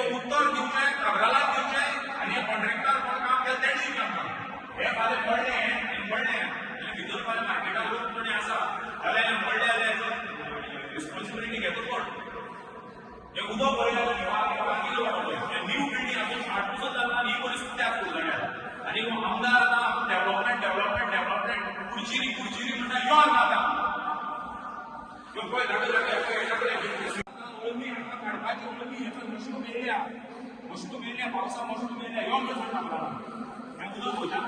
उत्तर दिवचें काबराला दिवचें आनी कॉन्ट्रॅक्टर कोण काम केलें तेणी काम हे फाल्यां पडलें भितर फाल्यां मार्केटाक लोक कोणी आसा जाल्यार पडले जाल्यार रिस्पॉन्सिबिलिटी घेतो कोण हे उदक पडलें न्यू बिल्डींग आसूं 60 वर्सां जालां ही परिस्थिती आसा उलगड्यात आनी आमदार आतां डेव्हलपमेंट कुडचिरी म्हणटा यो आतां पळय मश्टू मेल्या पावसा मश्टू मेल्या यो म्हणटा उदक भोजान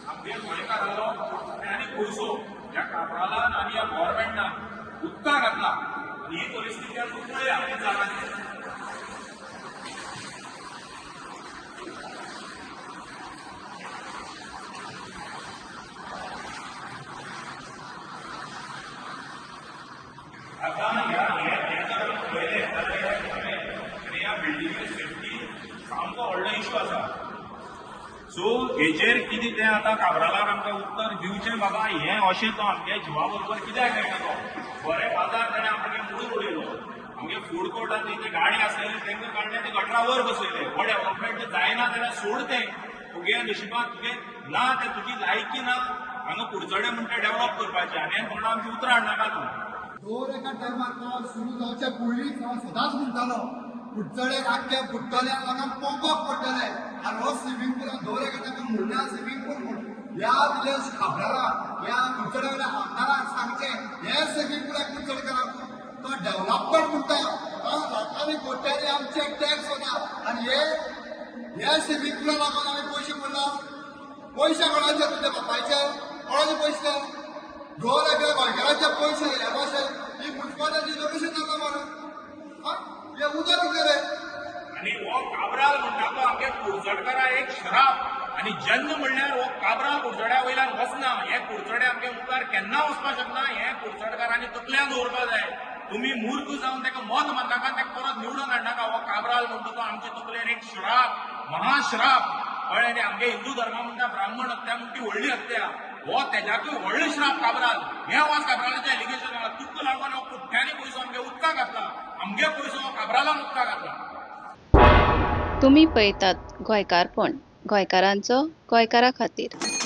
आमगे गोंयकार जालो आनी पयसो ह्या काबरालान आनी ह्या गव्हर्मेंटान उदकां घातला आनी ही परिस्थिती आतां पळया जागांचेर सो हेचेर कितें तें आतां काबरालाक आमकां उत्तर दिवचें बाबा हें अशें तो आमगे जिवा बरोबर कित्याक मेळटा तो बरें बाजार ताणें आमगे म्हणून उडयलो आमगे फूड कोर्टान ते गाडी आसलेले तांकां काडले ते गटरावर बसयले हो डेव्हलपमेंट जायना जाल्यार सोड तें तुगे नशिबांत तुगे ना तें तुजी लायकी ना हांगा कुडचडे म्हणटा डेव्हलप करपाचें आनी म्हणून आमची उतरां हाडनाका तूं दर एका टायमार पावस सुरू जावचे पयलींच हांव सदांच म्हणटालो कुडचडेक आख्खे बुडटले लोकांक पोंगोवप पडटले आनी हो स्विमींग पूल दर एका टायमार म्हणल्या स्विमींग पूल म्हूण ह्या विलेज खाबराला ह्या कुडचडे वयल्या आमदाराक सांगचें हे स्विमींग पूलाक कुडचडेकारांक तो डेव्हलपमेंट म्हणटा लाखांनी कोट्यांनी आमचे टॅक्स वता आनी हे स्विमींग पुला लागून आमी पयशे म्हणला पयशे कोणाचे तुजे बापायचे कोणाचे पयशे दर एका गोंयकाराचे पयशे हे भाशेन ही म्युनिसिपालिटी कशें जाता म्हणून हे उदक कितें रे आनी हो काबराल म्हणटा तो आमगे कुडचडकारा एक श्राप आनी जन्म म्हणल्यार हो काबराल कुडचड्या वयल्यान वचना हे कुडचडे आमगे मुखार केन्ना वचपाक शकना हे कुडचडकारांनी तकल्यान दवरपाक जाय तुमी मूर्ख जावन ताका मत मारनाका ताका परत निवडून हाडनाका हो काबराल म्हणटा तो आमचे तकलेर एक श्राप महाश्राप कळ्ळें न्ही आमगे हिंदू धर्मा म्हणटा ब्राह्मण हत्या म्हणटी व्हडली हत्या हो तेज्याकूय व्हडलो श्राप काबराल हे वाज काबरालाचें एलिगेशन आहा तुका लागून हो कुठ्यांनी पयसो आमगे उदकाक घातला आमगे पयसो काबरालान उदकाक घातला तुम्ही पळयतात गोंयकारपण गोंयकारांचो गोंयकारा खातीर